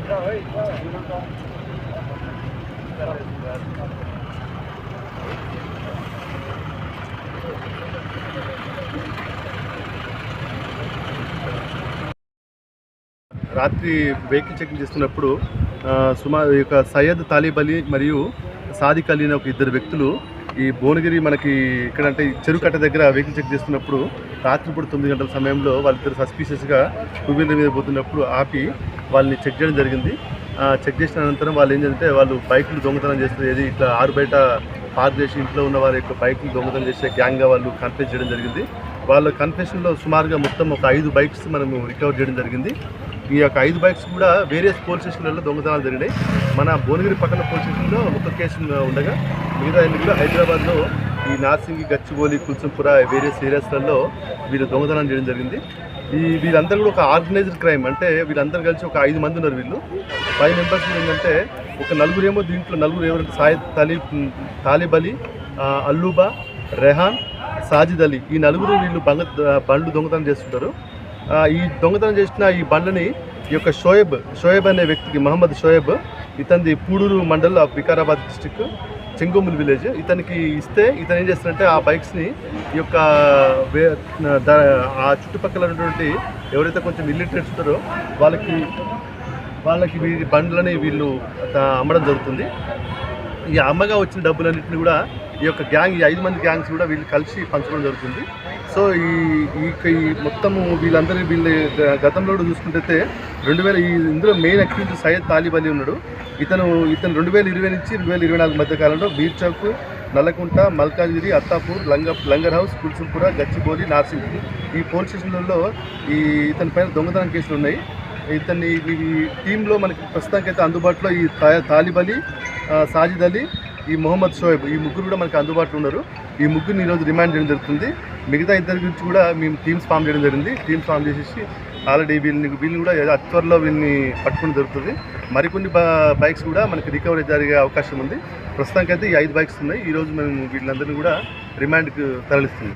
రాత్రి vehicle checking చేస్తున్నప్పుడు సుమారు యొక్క సయ్యద్ తాలిబ్ అలీ మరియు సాదిక్ అలీ అనే ఒక ఇద్దరు వ్యక్తులు ఈ భువనగిరి మనకి ఇక్కడంటే చెరుకట్ట దగ్గర వెహికల్ చెక్ చేస్తున్నప్పుడు రాత్రిపూట 9 గంటల సమయంలో వాళ్ళిద్దరు సస్పీషియస్గా టూ వీలర్ మీద పోతున్నప్పుడు ఆపి వాళ్ళని చెక్ చేయడం జరిగింది. చెక్ చేసిన అనంతరం వాళ్ళు ఏంటంటే వాళ్ళు బైకులు దొంగతనం చేస్తారు, ఏది ఇట్లా ఆరు బయట పార్క్ చేసి ఇంట్లో ఉన్న వారి యొక్క బైకులు దొంగతనం చేసే గ్యాంగ్గా వాళ్ళు కన్ఫెస్ చేయడం జరిగింది. వాళ్ళ కన్ఫెషన్లో సుమారుగా మొత్తం ఒక 5 బైక్స్ మనము రికవర్ చేయడం జరిగింది. ఈ యొక్క 5 బైక్స్ కూడా వేరియస్ పోలీస్ స్టేషన్లలో దొంగతనాలు జరిగినాయి. మన భువనగిరి పక్కన పోలీస్ స్టేషన్లో ఒక కేసు ఉండగా మిగతా ఎన్నికలు హైదరాబాద్లో ఈ నార్సింగి, గచ్చిబౌలి, కుల్సంపుర వేరియస్ ఏరియాస్లలో వీళ్ళు దొంగతనం చేయడం జరిగింది. వీళ్ళందరూ కూడా ఒక ఆర్గనైజ్డ్ క్రైమ్, అంటే వీళ్ళందరూ కలిసి ఒక 5 మంది ఉన్నారు. వీళ్ళు 5 మెంబర్స్ ఏంటంటే ఒక నలుగురు ఏమో దీంట్లో నలుగురు ఎవరంటే సాయిద్ తాలిబ్ అలీ, అల్లూబా, రెహాన్, సాజిద్ అలీ, ఈ నలుగురు వీళ్ళు బండ్లు దొంగతనం చేస్తుంటారు. ఈ దొంగతనం చేసిన ఈ బండ్లని ఈ యొక్క షోయబ్ అనే వ్యక్తికి, మహమ్మద్ షోయబ్, ఇతనిది Pudur mandal of Vikarabad district, Chengomul village, ఇతనికి ఇస్తే ఇతను ఏం చేస్తారంటే ఆ బైక్స్ని ఈ యొక్క ఆ చుట్టుపక్కల ఉన్నటువంటి ఎవరైతే కొంచెం ఇల్లిటరేట్స్ ఉంటారో వాళ్ళకి వీరి బండ్లని వీళ్ళు అమ్మడం జరుగుతుంది. ఈ అమ్మగా వచ్చిన డబ్బులన్నింటినీ కూడా ఈ యొక్క గ్యాంగ్, ఈ 5 మంది గ్యాంగ్స్ కూడా వీళ్ళు కలిసి పంచడం జరుగుతుంది. సో ఈ మొత్తము వీళ్ళ గతంలో చూసుకుంటే ఇందులో మెయిన్ అక్యూజ్ సయ్యద్ తాలిబ్ అలీ ఉన్నాడు. ఇతను 2020 నుంచి 2024 మధ్య కాలంలో బీర్ చౌక్, నల్లకుంట, మల్కాజ్గిరి, అత్తాపూర్, లంగర్ హౌస్, కుల్సంపుర, గచ్చిబౌలి, నార్సింగ్ ఈ పోలీస్ స్టేషన్లలో ఇతని పైన దొంగతనం కేసులు ఉన్నాయి. ఇతన్ని ఈ టీంలో మనకి ప్రస్తుతానికైతే అందుబాటులో ఈ తాలిబ్ అలీ, సాజిద్ అలీ, ఈ మొహమ్మద్ షోయబ్, ఈ ముగ్గురు కూడా మనకి అందుబాటులో ఉన్నారు. ఈ ముగ్గురిని ఈరోజు రిమాండ్ చేయడం జరుగుతుంది. మిగతా ఇద్దరి గురించి కూడా మేము టీమ్స్ ఫామ్ చేయడం జరిగింది. టీమ్స్ ఫామ్ చేసేసి ఆల్రెడీ వీళ్ళని కూడా త్వరలో వీళ్ళని పట్టుకుని జరుగుతుంది. మరికొన్ని బైక్స్ కూడా మనకి రికవరీ జరిగే అవకాశం ఉంది. ప్రస్తుతానికైతే ఈ 5 బైక్స్ ఉన్నాయి. ఈరోజు మేము వీళ్ళందరినీ కూడా రిమాండ్కి తరలిస్తుంది.